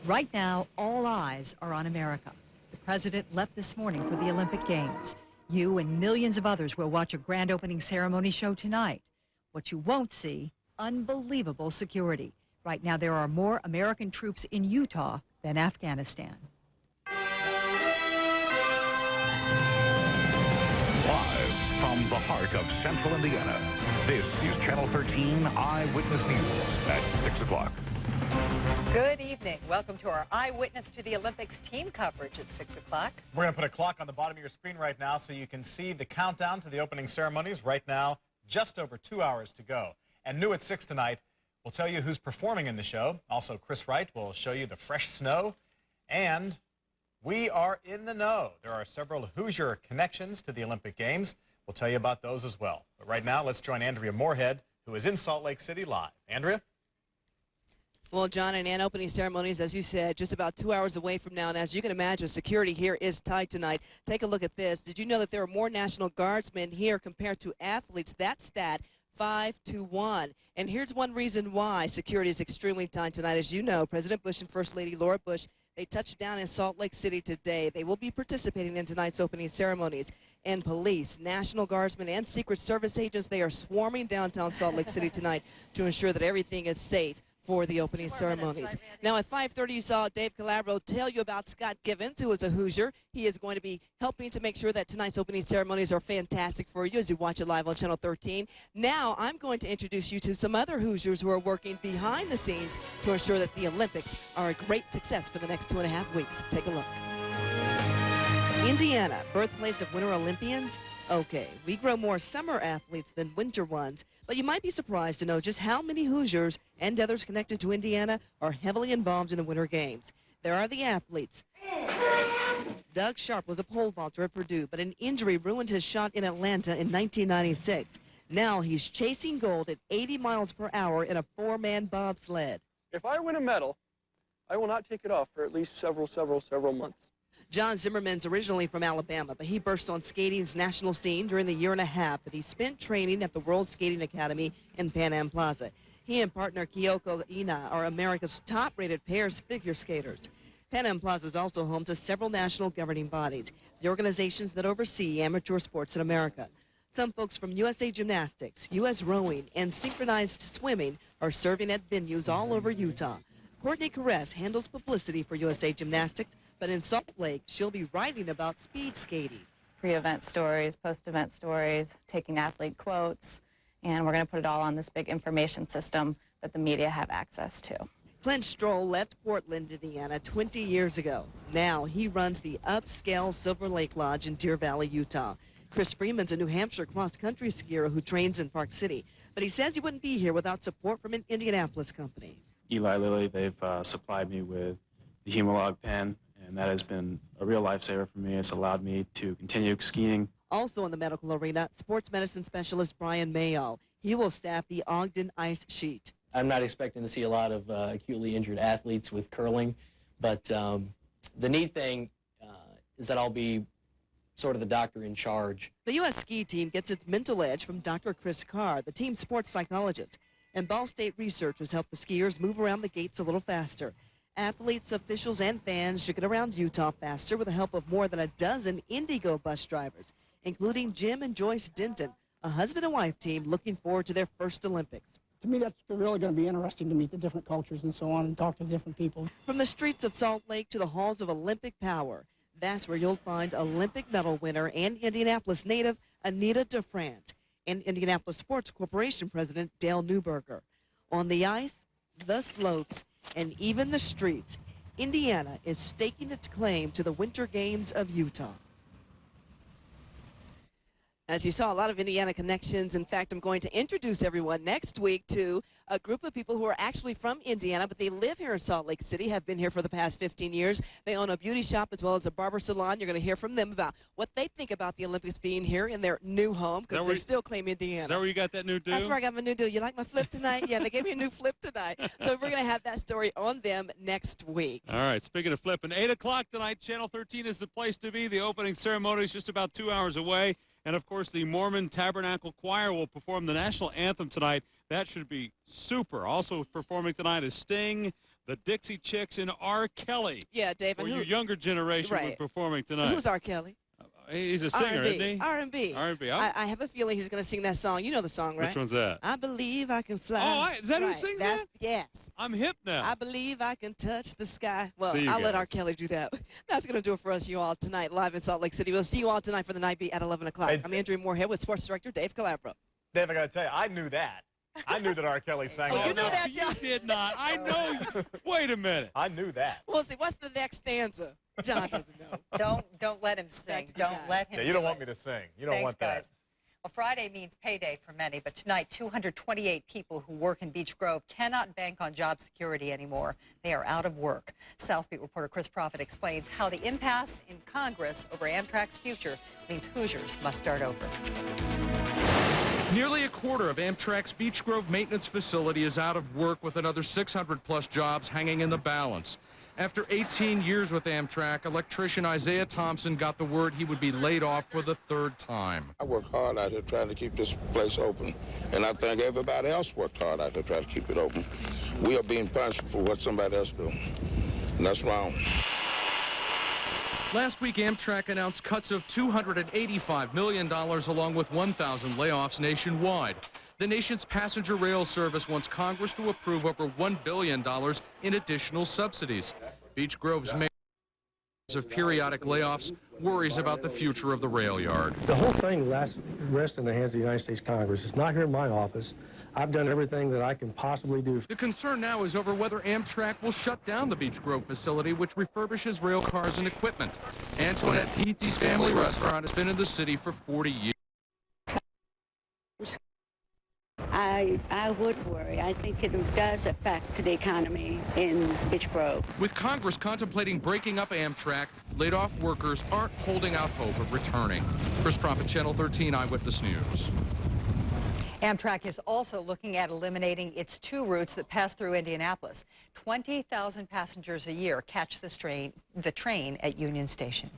Right now, all eyes are on America. The president left this morning for the Olympic Games. You and millions of others will watch a grand opening ceremony show tonight. What you won't see, unbelievable security. Right now, there are more American troops in Utah than Afghanistan. Live from the heart of central Indiana, this is Channel 13 Eyewitness News at 6 o'clock. Good evening. Welcome to our Eyewitness to the Olympics team coverage at 6 o'clock. We're going to put a clock on the bottom of your screen right now so you can see the countdown to the opening ceremonies. Right now, just over 2 hours to go. And new at 6 tonight, we'll tell you who's performing in the show. Also, Chris Wright will show you the fresh snow. And we are in the know. There are several Hoosier connections to the Olympic Games. We'll tell you about those as well. But right now, let's join Andrea Morehead, who is in Salt Lake City live. Andrea? Well, John, and opening ceremonies, as you said, just about 2 hours away from now. And as you can imagine, security here is tight tonight. Take a look at this. Did you know that there are more National Guardsmen here compared to athletes? That stat, 5-1. And here's one reason why security is extremely tight tonight. As you know, President Bush and First Lady Laura Bush, they touched down in Salt Lake City today. They will be participating in tonight's opening ceremonies. And police, National Guardsmen, and Secret Service agents, they are swarming downtown Salt Lake City tonight to ensure that everything is safe for the opening ceremonies. Now at 5:30, you saw Dave Calabro tell you about Scott Givens, who is a Hoosier. He is going to be helping to make sure that tonight's opening ceremonies are fantastic for you as you watch it live on Channel 13. Now I'm going to introduce you to some other Hoosiers who are working behind the scenes to ensure that the Olympics are a great success for the next 2.5 weeks. Take a look. Indiana, birthplace of Winter Olympians? Okay, we grow more summer athletes than winter ones, but you might be surprised to know just how many Hoosiers and others connected to Indiana are heavily involved in the Winter Games. There are the athletes. Doug Sharp was a pole vaulter at Purdue, but an injury ruined his shot in Atlanta in 1996. Now he's chasing gold at 80 miles per hour in a four-man bobsled. If I win a medal, I will not take it off for at least several months. John Zimmerman's originally from Alabama, but he burst on skating's national scene during the year and a half that he spent training at the World Skating Academy in Pan Am Plaza. He and partner Kyoko Ina are America's top-rated pairs figure skaters. Pan Am Plaza is also home to several national governing bodies, the organizations that oversee amateur sports in America. Some folks from USA Gymnastics, U.S. Rowing, and synchronized swimming are serving at venues all over Utah. Courtney Caress handles publicity for USA Gymnastics, but in Salt Lake, she'll be writing about speed skating. Pre-event stories, post-event stories, taking athlete quotes, and we're going to put it all on this big information system that the media have access to. Clint Stroll left Portland, Indiana 20 years ago. Now he runs the upscale Silver Lake Lodge in Deer Valley, Utah. Chris Freeman's a New Hampshire cross-country skier who trains in Park City, but he says he wouldn't be here without support from an Indianapolis company. Eli Lilly, they've supplied me with the Humalog pen, and that has been a real lifesaver for me. It's allowed me to continue skiing. Also in the medical arena, sports medicine specialist Brian Mayall. He will staff the Ogden Ice Sheet. I'm not expecting to see a lot of acutely injured athletes with curling, but the neat thing is that I'll be sort of the doctor in charge. The U.S. ski team gets its mental edge from Dr. Chris Carr, the team's sports psychologist. And Ball State researchers help the skiers move around the gates a little faster. Athletes, officials, and fans should get around Utah faster with the help of more than a dozen Indigo bus drivers, including Jim and Joyce Denton, a husband and wife team looking forward to their first Olympics. To me, that's really going to be interesting to meet the different cultures and so on and talk to different people. From the streets of Salt Lake to the halls of Olympic power, that's where you'll find Olympic medal winner and Indianapolis native Anita DeFrance and Indianapolis Sports Corporation President Dale Newberger. On the ice, the slopes, and even the streets, Indiana is staking its claim to the Winter Games of Utah. As you saw, a lot of Indiana connections. In fact, I'm going to introduce everyone next week to a group of people who are actually from Indiana, but they live here in Salt Lake City, have been here for the past 15 years. They own a beauty shop as well as a barber salon. You're going to hear from them about what they think about the Olympics being here in their new home, because they still claim Indiana. Is that where you got that new do? That's where I got my new do. You like my flip tonight? Yeah, they gave me a new flip tonight. So we're going to have that story on them next week. All right, speaking of flipping, 8 o'clock tonight, Channel 13 is the place to be. The opening ceremony is just about 2 hours away. And, of course, the Mormon Tabernacle Choir will perform the national anthem tonight. That should be super. Also performing tonight is Sting, the Dixie Chicks and R. Kelly. Yeah, Dave. For and your younger generation, right. was performing tonight. Who's R. Kelly? He's a singer, isn't he? R&B. R&B. I have a feeling he's going to sing that song. You know the song, right? Which one's that? I believe I can fly. Oh, is that who sings that? Yes. I'm hip now. I believe I can touch the sky. Well, See you I'll let guys. R. Kelly do that. That's going to do it for us, you all, tonight, live in Salt Lake City. We'll see you all tonight for the Night Beat at 11 o'clock. Hey, I'm Andrea Morehead with Sports Director Dave Calabro. Dave, I got to tell you, I knew that. I knew that R. Kelly sang Oh, that. you knew that, You John? did not. I know you. Wait a minute. I knew that. We'll see. What's the next stanza? John doesn't know. Don't let him sing. to you Don't guys. let him. Yeah, you don't do want it. me to sing. You don't Thanks, want that. guys. Well, Friday means payday for many, but tonight 228 people who work in Beech Grove cannot bank on job security anymore. They are out of work. South Beat reporter Chris Profit explains how the impasse in Congress over Amtrak's future means Hoosiers must start over. Nearly a quarter of Amtrak's Beech Grove maintenance facility is out of work, with another 600-plus jobs hanging in the balance. After 18 years with Amtrak, electrician Isaiah Thompson got the word he would be laid off for the third time. I work hard out here trying to keep this place open, and I think everybody else worked hard out there trying to keep it open. We are being punished for what somebody else do, and that's wrong. Last week, Amtrak announced cuts of $285 million along with 1,000 layoffs nationwide. The nation's passenger rail service wants Congress to approve over $1 billion in additional subsidies. Beech Grove's mayor of periodic layoffs worries about the future of the rail yard. The whole thing rests in the hands of the United States Congress. It's not here in my office. I've done everything that I can possibly do. The concern now is over whether Amtrak will shut down the Beech Grove facility, which refurbishes rail cars and equipment. Antoinette Pete's family restaurant has been in the city for 40 years. I would worry. I think it does affect the economy in Beech Grove. With Congress contemplating breaking up Amtrak, laid-off workers aren't holding out hope of returning. Chris Profit, Channel 13 Eyewitness News. Amtrak is also looking at eliminating its two routes that pass through Indianapolis. 20,000 passengers a year catch the train at Union Station.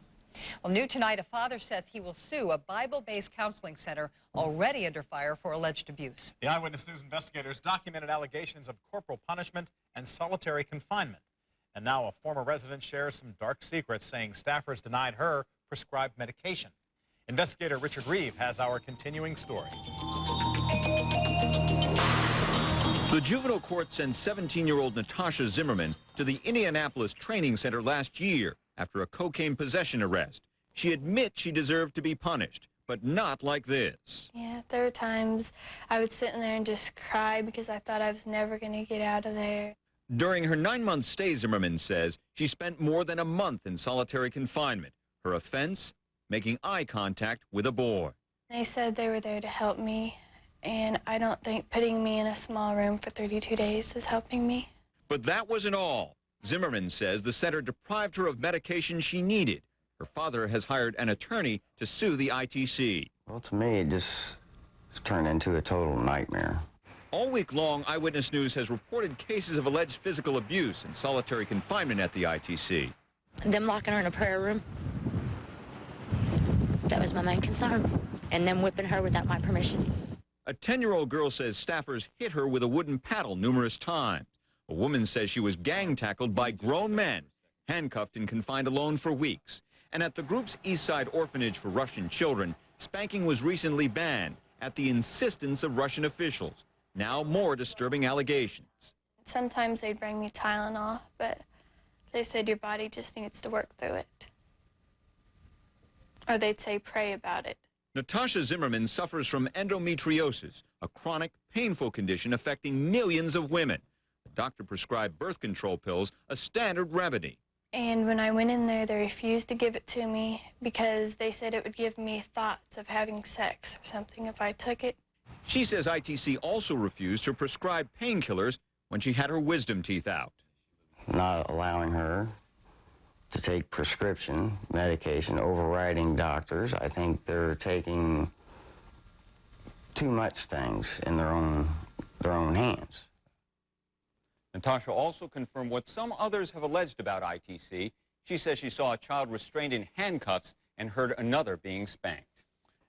Well, new tonight, a father says he will sue a Bible-based counseling center already under fire for alleged abuse. The Eyewitness News investigators documented allegations of corporal punishment and solitary confinement. And now a former resident shares some dark secrets, saying staffers denied her prescribed medication. Investigator Richard Reeve has our continuing story. The juvenile court sent 17-year-old Natasha Zimmerman to the Indianapolis Training Center last year after a cocaine possession arrest. She admits she deserved to be punished, but not like this. Yeah, there were times I would sit in there and just cry because I thought I was never going to get out of there. During her 9-month stay, Zimmerman says she spent more than a month in solitary confinement. Her offense? Making eye contact with a boy. They said they were there to help me, and I don't think putting me in a small room for 32 days is helping me. But that wasn't all. Zimmerman says the center deprived her of medication she needed. Her father has hired an attorney to sue the ITC. Well, to me, it just turned into a total nightmare. All week long, Eyewitness News has reported cases of alleged physical abuse and solitary confinement at the ITC. Them locking her in a prayer room, that was my main concern. And them whipping her without my permission. A 10-year-old girl says staffers hit her with a wooden paddle numerous times. A woman says she was gang-tackled by grown men, handcuffed and confined alone for weeks. And at the group's East Side Orphanage for Russian children, spanking was recently banned at the insistence of Russian officials. Now more disturbing allegations. Sometimes they'd bring me Tylenol, but they said your body just needs to work through it. Or they'd say pray about it. Natasha Zimmerman suffers from endometriosis, a chronic, painful condition affecting millions of women. The doctor prescribed birth control pills, a standard remedy. And when I went in there, they refused to give it to me because they said it would give me thoughts of having sex or something if I took it. She says ITC also refused to prescribe painkillers when she had her wisdom teeth out. Not allowing her to take prescription medication, overriding doctors. I think they're taking too much things in their own hands. Natasha also confirmed what some others have alleged about ITC. She says she saw a child restrained in handcuffs and heard another being spanked.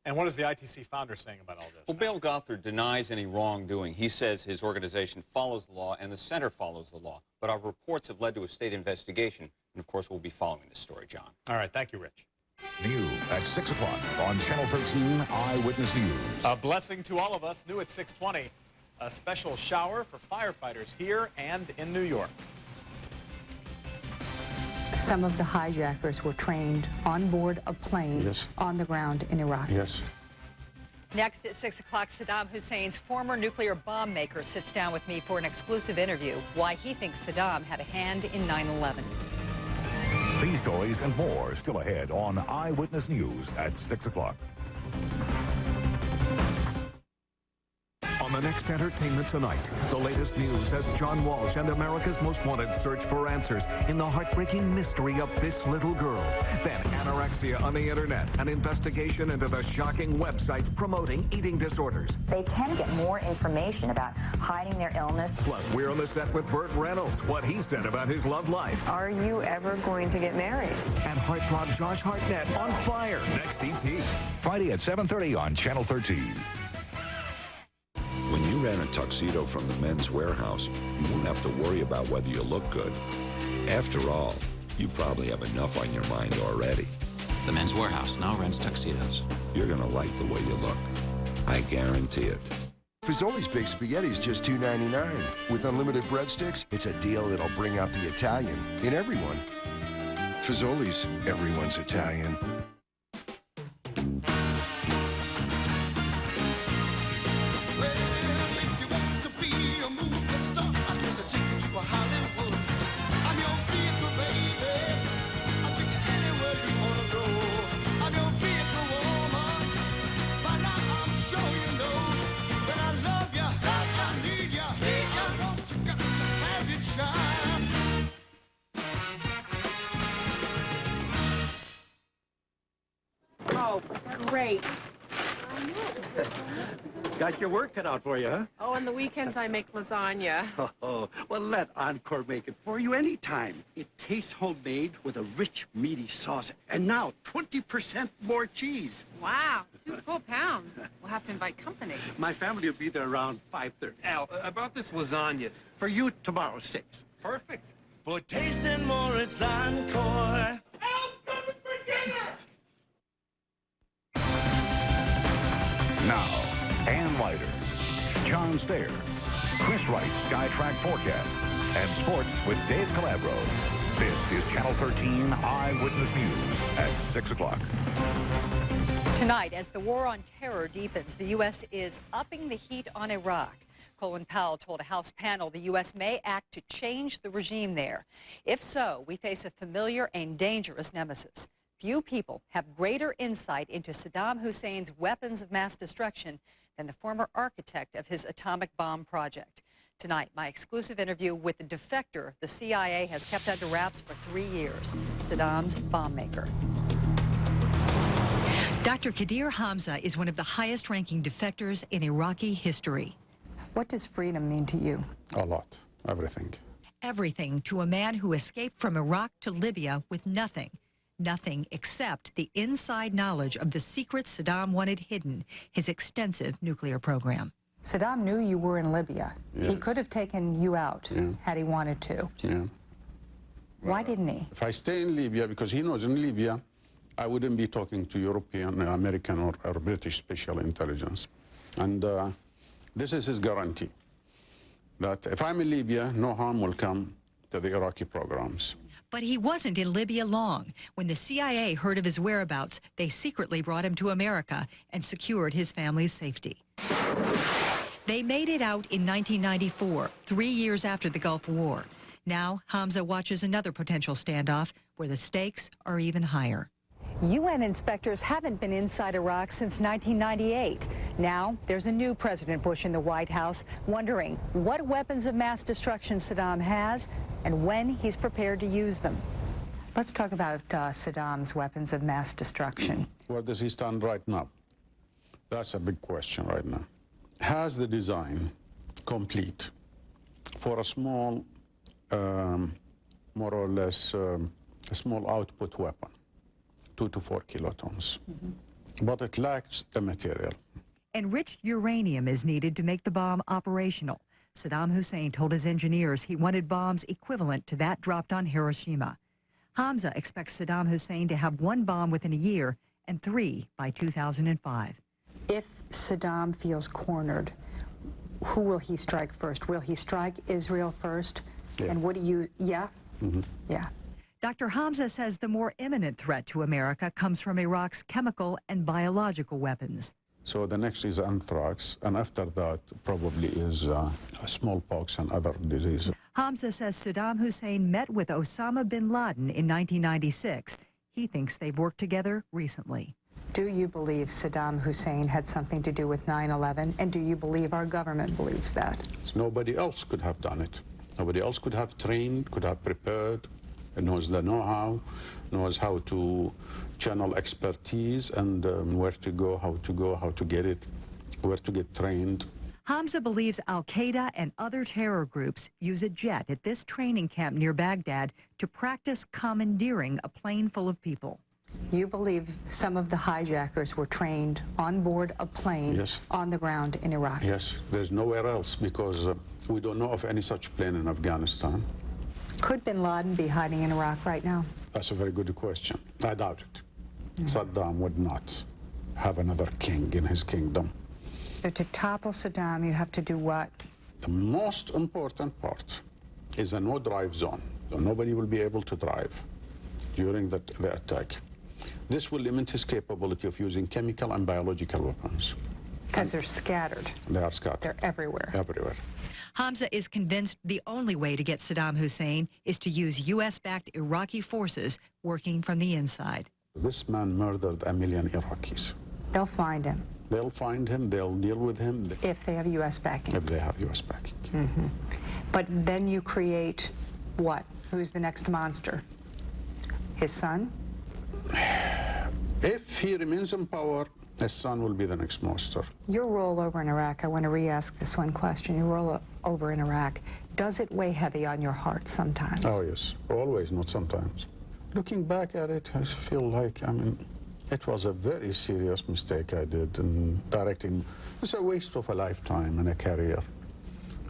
And what is the ITC founder saying about all this? Well, Bill Gothard denies any wrongdoing. He says his organization follows the law and the center follows the law. But our reports have led to a state investigation. And, of course, we'll be following this story, John. All right. Thank you, Rich. New at 6 o'clock on Channel 13 Eyewitness News. A blessing to all of us. New at 6:20. A special shower for firefighters here and in New York. Some of the hijackers were trained on board a plane on the ground in Iraq. Yes. Next at 6 o'clock, Saddam Hussein's former nuclear bomb maker sits down with me for an exclusive interview. Why he thinks Saddam had a hand in 9/11. These stories and more still ahead on Eyewitness News at 6 o'clock. On the next Entertainment Tonight, the latest news as John Walsh and America's Most Wanted search for answers in the heartbreaking mystery of this little girl. Then anorexia on the internet, an investigation into the shocking websites promoting eating disorders. They can get more information about hiding their illness. Plus, we're on the set with Burt Reynolds, what he said about his love life. Are you ever going to get married? And heartthrob Josh Hartnett on fire next ET. Friday at 7:30 on Channel 13. When you rent a tuxedo from the Men's Warehouse, you won't have to worry about whether you look good. After all, you probably have enough on your mind already. The Men's Warehouse now rents tuxedos. You're going to like the way you look. I guarantee it. Fazoli's Baked Spaghetti is just $2.99. With unlimited breadsticks, it's a deal that'll bring out the Italian in everyone. Fazoli's, everyone's Italian. Oh, great. Got your work cut out for you, huh? Oh, on the weekends I make lasagna. Oh, well, let Encore make it for you anytime. It tastes homemade with a rich, meaty sauce. And now, 20% more cheese. Wow, 2 full pounds. We'll have to invite company. My family will be there around 5:30. Al, about this lasagna. For you, tomorrow, 6. Perfect. For tasting more, it's Encore. Now, Ann Ryder, John Stehr, Chris Wright's SkyTrack forecast, and sports with Dave Calabro. This is Channel 13 Eyewitness News at 6 o'clock. Tonight, as the war on terror deepens, the U.S. is upping the heat on Iraq. Colin Powell told a House panel the U.S. may act to change the regime there. If so, we face a familiar and dangerous nemesis. Few people have greater insight into Saddam Hussein's weapons of mass destruction than the former architect of his atomic bomb project. Tonight, my exclusive interview with the defector the CIA has kept under wraps for 3 years, Saddam's bomb maker. Dr. Qadir Hamza is one of the highest-ranking defectors in Iraqi history. What does freedom mean to you? A lot. Everything. Everything to a man who escaped from Iraq to Libya with nothing. Nothing except the inside knowledge of the secrets Saddam wanted hidden, his extensive nuclear program. Saddam knew you were in Libya. Yeah. He could have taken you out had he wanted to. Yeah. Why didn't he? If I stay in Libya, because he knows in Libya, I wouldn't be talking to European, American, or British special intelligence. And this is his guarantee, that if I'm in Libya, no harm will come to the Iraqi programs. But he wasn't in Libya long. When the CIA heard of his whereabouts, they secretly brought him to America and secured his family's safety. They made it out in 1994, 3 years after the Gulf War. Now, Hamza watches another potential standoff where the stakes are even higher. UN inspectors haven't been inside Iraq since 1998. Now, there's a new President Bush in the White House wondering what weapons of mass destruction Saddam has and when he's prepared to use them. Let's talk about Saddam's weapons of mass destruction. Where does he stand right now? That's a big question right now. Has the design complete for a small, more or less, a small output weapon, 2 to 4 kilotons? but it lacks the material. Enriched uranium is needed to make the bomb operational. Saddam Hussein told his engineers he wanted bombs equivalent to that dropped on Hiroshima. Hamza expects Saddam Hussein to have 1 bomb within a year and 3 by 2005. If Saddam feels cornered, who will he strike first? Will he strike Israel first? Yeah. And what do you, yeah? Mm-hmm. Yeah. Dr. Hamza says the more imminent threat to America comes from Iraq's chemical and biological weapons. So the next is anthrax, and after that probably is smallpox and other diseases. Hamza says Saddam Hussein met with Osama bin Laden in 1996. He thinks they've worked together recently. Do you believe Saddam Hussein had something to do with 9/11, and do you believe our government believes that? Nobody else could have done it. Nobody else could have trained, could have prepared, and knows the know-how, knows how to channel expertise and where to go, how to get it, where to get trained. Hamza believes al-Qaeda and other terror groups use a jet at this training camp near Baghdad to practice commandeering a plane full of people. You believe some of the hijackers were trained on board a plane Yes. on the ground in Iraq? Yes, there's nowhere else because we don't know of any such plane in Afghanistan. Could bin Laden be hiding in Iraq right now? That's a very good question. I doubt it. Saddam would not have another king in his kingdom. So to topple Saddam, you have to do what? The most important part is a no-drive zone. So nobody will be able to drive during the attack. This will limit his capability of using chemical and biological weapons. Because they're scattered. They are scattered. They're everywhere. Everywhere. Hamza is convinced the only way to get Saddam Hussein is to use U.S.-backed Iraqi forces working from the inside. This man murdered 1 million Iraqis. They'll find him. They'll find him, they'll deal with him. If they have U.S. backing. If they have U.S. backing. Mm-hmm. But then you create what? Who's the next monster? His son? If he remains in power, his son will be the next monster. Your role over in Iraq, I want to re-ask this one question. Your role over in Iraq, does it weigh heavy on your heart sometimes? Oh, yes. Always, not sometimes. Looking back at it, I feel like, it was a very serious mistake I did in directing. It's a waste of a lifetime and a career.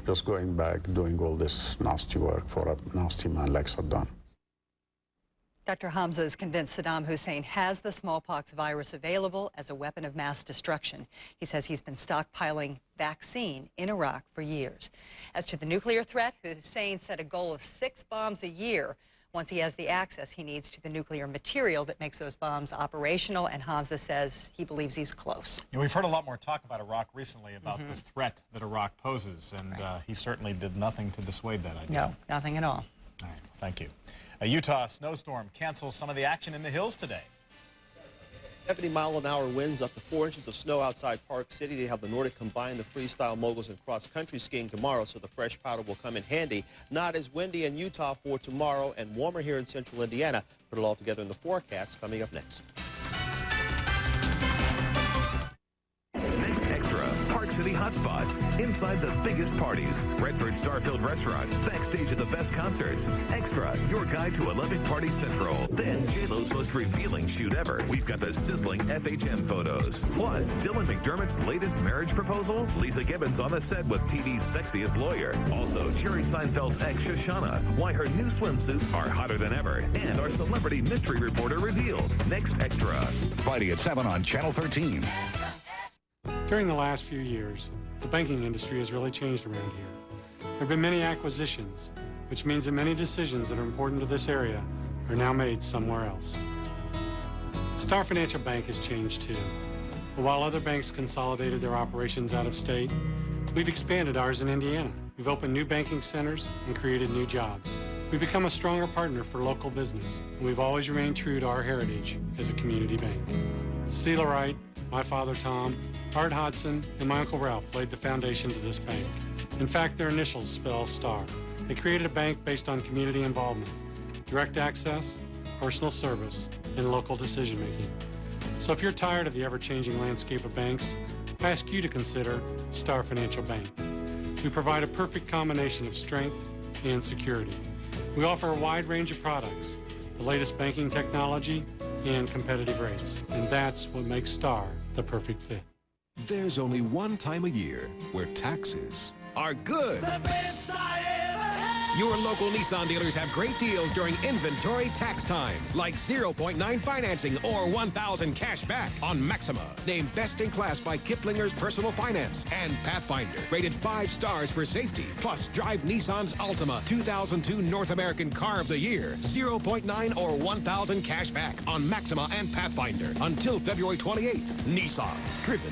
Just going back, doing all this nasty work for a nasty man like Saddam. Dr. Hamza is convinced Saddam Hussein has the smallpox virus available as a weapon of mass destruction. He says he's been stockpiling vaccine in Iraq for years. As to the nuclear threat, Hussein set a goal of 6 bombs a year once he has the access he needs to the nuclear material that makes those bombs operational, and Hamza says he believes he's close. We've heard a lot more talk about Iraq recently, about the threat that Iraq poses, and he certainly did nothing to dissuade that idea. No, nothing at all. All right, thank you. A Utah snowstorm cancels some of the action in the hills today. 70-mile-an-hour winds, up to 4 inches of snow outside Park City. They have the Nordic combined, the freestyle moguls, and cross-country skiing tomorrow, so the fresh powder will come in handy. Not as windy in Utah for tomorrow, and warmer here in central Indiana. Put it all together in the forecast coming up next. Park City hotspots, inside the biggest parties, Redford Star-filled restaurant, backstage at the best concerts. Extra, your guide to Olympic Party Central. Then J-Lo's most revealing shoot ever. We've got the sizzling FHM photos. Plus, Dylan McDermott's latest marriage proposal. Lisa Gibbons on the set with TV's sexiest lawyer. Also, Jerry Seinfeld's ex Shoshana. Why her new swimsuits are hotter than ever. And our celebrity mystery reporter revealed. Next Extra. Friday at 7 on Channel 13. During the last few years, the banking industry has really changed around here. There have been many acquisitions, which means that many decisions that are important to this area are now made somewhere else. Star Financial Bank has changed too. But while other banks consolidated their operations out of state, we've expanded ours in Indiana. We've opened new banking centers and created new jobs. We've become a stronger partner for local business, and we've always remained true to our heritage as a community bank. Cecil Wright, my father Tom, Art Hodson, and my Uncle Ralph laid the foundation to this bank. In fact, their initials spell STAR. They created a bank based on community involvement, direct access, personal service, and local decision-making. So if you're tired of the ever-changing landscape of banks, I ask you to consider Star Financial Bank. We provide a perfect combination of strength and security. We offer a wide range of products, the latest banking technology, and competitive rates. And that's what makes Stehr the perfect fit. There's only one time a year where taxes are good. Your local Nissan dealers have great deals during inventory tax time, like 0.9 financing or $1,000 cash back on Maxima. Named Best in Class by Kiplinger's Personal Finance and Pathfinder. Rated 5 stars for safety. Plus, drive Nissan's Altima 2002 North American Car of the Year. 0.9 or $1,000 cash back on Maxima and Pathfinder until February 28th. Nissan. Driven.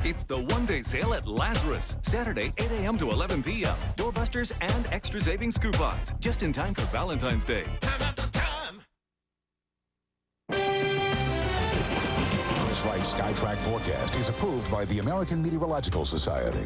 It's the one-day sale at Lazarus. Saturday, 8 a.m. to 11 p.m. Doorbusters and extra savings coupons. Just in time for Valentine's Day. Chris Wright's SkyTrack forecast is approved by the American Meteorological Society.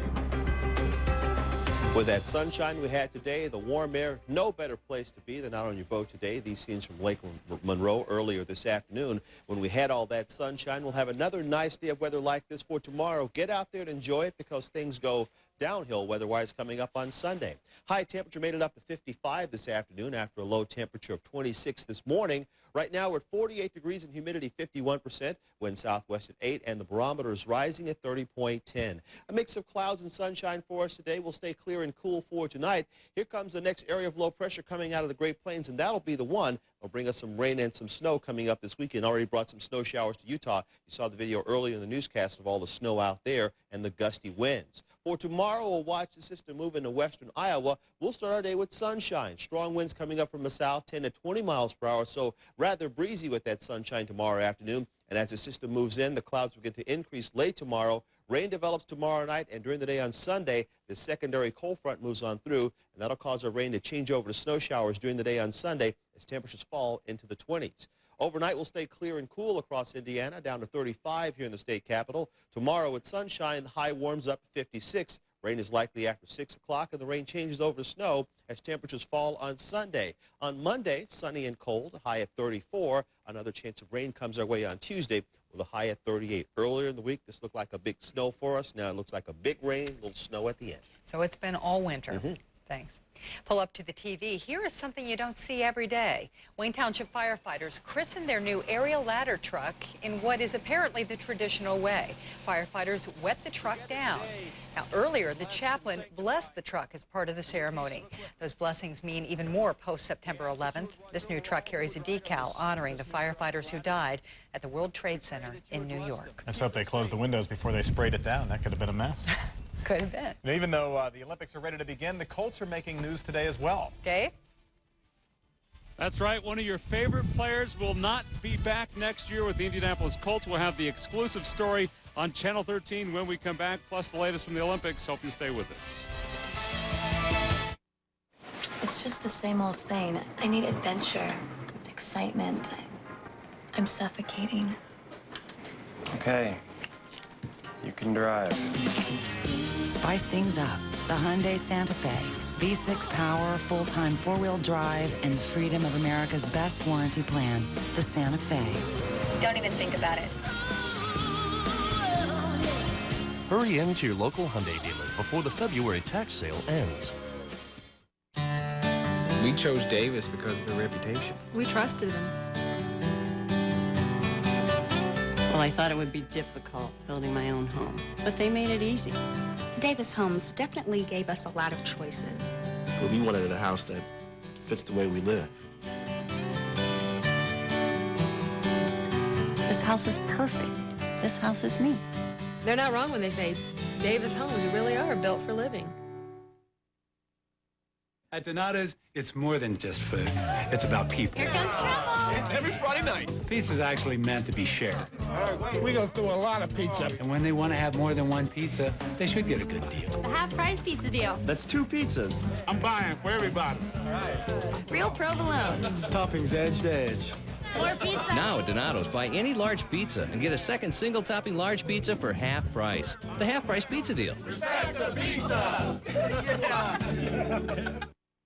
With that sunshine we had today, the warm air, no better place to be than out on your boat today. These scenes from Lake Monroe earlier this afternoon. When we had all that sunshine, we'll have another nice day of weather like this for tomorrow. Get out there and enjoy it because things go downhill weather-wise coming up on Sunday. High temperature made it up to 55 this afternoon after a low temperature of 26 this morning. Right now we're at 48 degrees and humidity 51%, wind southwest at 8, and the barometer is rising at 30.10. A mix of clouds and sunshine for us today. We'll stay clear and cool for tonight. Here comes the next area of low pressure coming out of the Great Plains, and that'll be the one that'll bring us some rain and some snow coming up this weekend. Already brought some snow showers to Utah. You saw the video earlier in the newscast of all the snow out there and the gusty winds. For tomorrow, we'll watch the system move into western Iowa. We'll start our day with sunshine. Strong winds coming up from the south, 10 to 20 miles per hour, so rather breezy with that sunshine tomorrow afternoon. And as the system moves in, the clouds will begin to increase late tomorrow. Rain develops tomorrow night, and during the day on Sunday, the secondary cold front moves on through, and that'll cause our rain to change over to snow showers during the day on Sunday as temperatures fall into the 20s. Overnight, we'll stay clear and cool across Indiana, down to 35 here in the state capital. Tomorrow, with sunshine, the high warms up to 56. Rain is likely after 6 o'clock, and the rain changes over to snow as temperatures fall on Sunday. On Monday, sunny and cold, a high at 34. Another chance of rain comes our way on Tuesday with a high at 38. Earlier in the week, this looked like a big snow for us. Now it looks like a big rain, a little snow at the end. So it's been all winter. Thanks. Pull up to the TV. Here is something you don't see every day. Wayne Township firefighters christened their new aerial ladder truck in what is apparently the traditional way. Firefighters wet the truck down. Now, earlier, the chaplain blessed the truck as part of the ceremony. Those blessings mean even more post-September 11th. This new truck carries a decal honoring the firefighters who died at the World Trade Center in New York. Let's hope they closed the windows before they sprayed it down. That could have been a mess. Could have been. And even though the Olympics are ready to begin, the Colts are making news today as well. Dave? That's right. One of your favorite players will not be back next year with the Indianapolis Colts. We'll have the exclusive story on Channel 13 when we come back, plus the latest from the Olympics. Hope you stay with us. It's just the same old thing. I need adventure, excitement. I'm suffocating. Okay. You can drive. Spice things up. The Hyundai Santa Fe. V6 power, full-time four-wheel drive, and the freedom of America's best warranty plan. The Santa Fe. Don't even think about it. Hurry into your local Hyundai dealer before the February tax sale ends. We chose Davis because of their reputation. We trusted him. Well, I thought it would be difficult building my own home, but they made it easy. Davis Homes definitely gave us a lot of choices. Well, we wanted a house that fits the way we live. This house is perfect. This house is me. They're not wrong when they say Davis Homes really are built for living. At Donato's, it's more than just food. It's about people. Here comes trouble. Every Friday night. Pizza's actually meant to be shared. We go through a lot of pizza. And when they want to have more than one pizza, they should get a good deal. The half-price pizza deal. That's 2 pizzas. I'm buying for everybody. All right. Real provolone. Toppings edge to edge. More pizza. Now at Donato's, buy any large pizza and get a second single-topping large pizza for half price. The half-price pizza deal. Respect the pizza!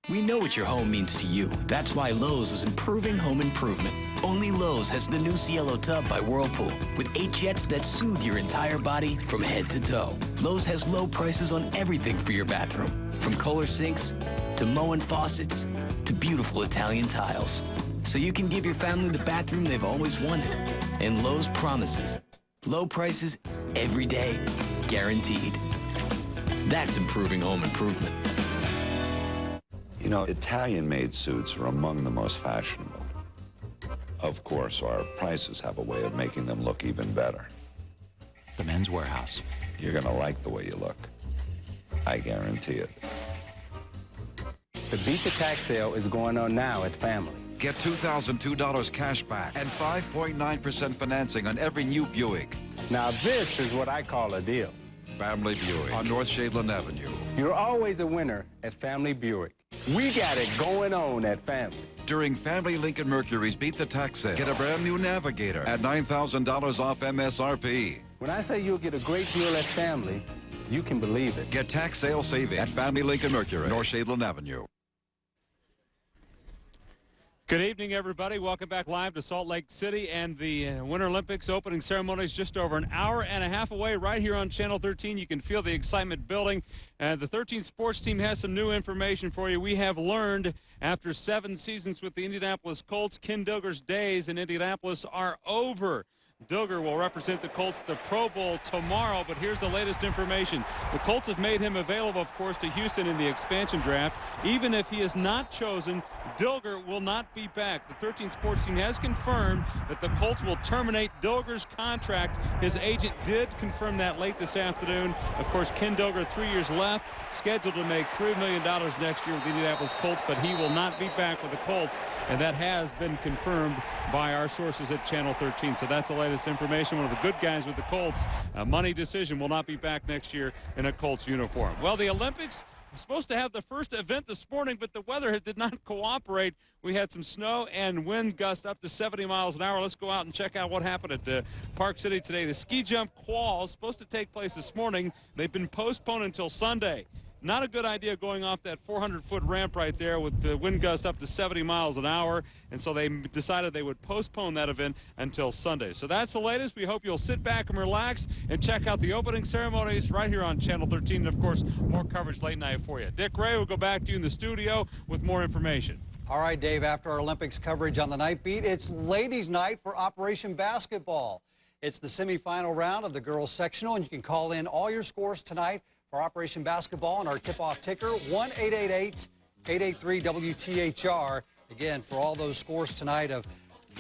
We know what your home means to you. That's why Lowe's is improving home improvement. Only Lowe's has the new Cielo tub by Whirlpool with 8 jets that soothe your entire body from head to toe. Lowe's has low prices on everything for your bathroom, from Kohler sinks to Moen faucets to beautiful Italian tiles. so you can give your family the bathroom they've always wanted. And Lowe's promises low prices every day, guaranteed. That's improving home improvement. You know, Italian-made suits are among the most fashionable. Of course, our prices have a way of making them look even better. The Men's Warehouse. You're gonna like the way you look. I guarantee it. The Beat the Tax sale is going on now at Family. Get $2,002 cash back and 5.9% financing on every new Buick. Now this is what I call a deal. Family Buick on North Shadeland Avenue. You're always a winner at Family Buick. We got it going on at Family. During Family Lincoln Mercury's Beat the Tax sale, get a brand new Navigator at $9,000 off MSRP. When I say you'll get a great deal at Family, you can believe it. Get tax sale savings at Family Lincoln Mercury, North Shadeland Avenue. Good evening, everybody. Welcome back live to Salt Lake City and the Winter Olympics opening ceremonies just over an hour and a half away right here on Channel 13. You can feel the excitement building. The 13th sports team has some new information for you. We have learned after 7 seasons with the Indianapolis Colts, Ken Duggar's days in Indianapolis are over. Duggar will represent the Colts at the Pro Bowl tomorrow, but here's the latest information. The Colts have made him available, of course, to Houston in the expansion draft. Even if he is not chosen, Duggar will not be back. The 13th sports team has confirmed that the Colts will terminate Duggar's contract. His agent did confirm that late this afternoon. Of course, Ken Duggar, 3 years left, scheduled to make $3 million next year with the Indianapolis Colts, but he will not be back with the Colts, and that has been confirmed by our sources at Channel 13. So that's the latest information. One of the good guys with the Colts, a money decision, will not be back next year in a Colts uniform. Well, the Olympics were supposed to have the first event this morning, but the weather did not cooperate. We had some snow and wind gusts up to 70 miles an hour. Let's go out and check out what happened at Park City today. The ski jump quals supposed to take place this morning. They've been postponed until Sunday. Not a good idea going off that 400-foot ramp right there with the wind gust up to 70 miles an hour. And so they decided they would postpone that event until Sunday. So that's the latest. We hope you'll sit back and relax and check out the opening ceremonies right here on Channel 13. And, of course, more coverage late night for you. Dick Ray will go back to you in the studio with more information. All right, Dave, after our Olympics coverage on the night beat, it's ladies' night for Operation Basketball. It's the semifinal round of the girls sectional, and you can call in all your scores tonight for Operation Basketball and our tip-off ticker, 1-888-883-WTHR. Again, for all those scores tonight of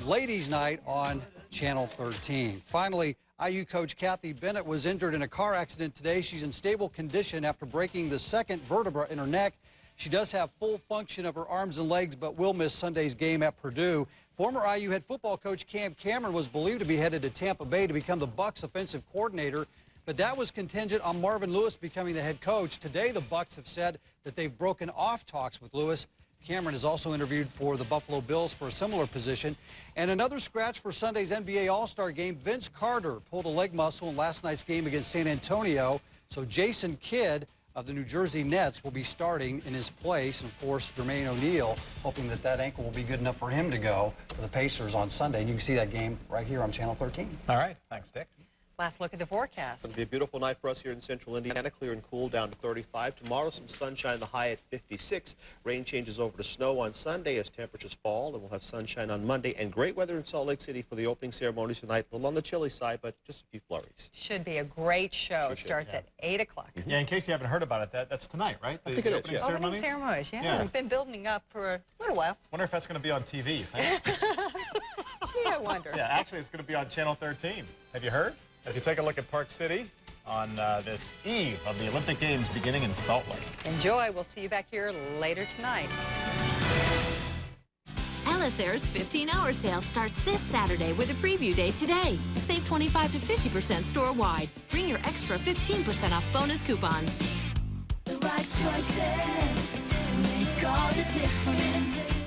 Ladies' Night on Channel 13. Finally, IU coach Kathy Bennett was injured in a car accident today. She's in stable condition after breaking the second vertebra in her neck. She does have full function of her arms and legs, but will miss Sunday's game at Purdue. Former IU head football coach Cam Cameron was believed to be headed to Tampa Bay to become the Bucs offensive coordinator, but that was contingent on Marvin Lewis becoming the head coach. Today, the Bucs have said that they've broken off talks with Lewis. Cameron is also interviewed for the Buffalo Bills for a similar position. And another scratch for Sunday's NBA All-Star game. Vince Carter pulled a leg muscle in last night's game against San Antonio. So Jason Kidd of the New Jersey Nets will be starting in his place. And, of course, Jermaine O'Neal hoping that that ankle will be good enough for him to go for the Pacers on Sunday. And you can see that game right here on Channel 13. All right. Thanks, Dick. Last look at the forecast. It's going to be a beautiful night for us here in central Indiana. Clear and cool down to 35. Tomorrow, some sunshine, the high at 56. Rain changes over to snow on Sunday as temperatures fall, and we'll have sunshine on Monday. And great weather in Salt Lake City for the opening ceremonies tonight. A little on the chilly side, but just a few flurries. Should be a great show. Starts at 8 o'clock. Yeah, in case you haven't heard about it, that's tonight, right? I think it is, opening yeah. ceremonies? Opening ceremonies, yeah. We've been building up for a little while. Wonder if that's going to be on TV, you think? Gee, I wonder. Yeah, actually, it's going to be on Channel 13. Have you heard? As you take a look at Park City on this eve of the Olympic Games beginning in Salt Lake. Enjoy. We'll see you back here later tonight. LSAir's 15-hour sale starts this Saturday with a preview day today. Save 25 to 50% store-wide. Bring your extra 15% off bonus coupons. The right choices make all the difference.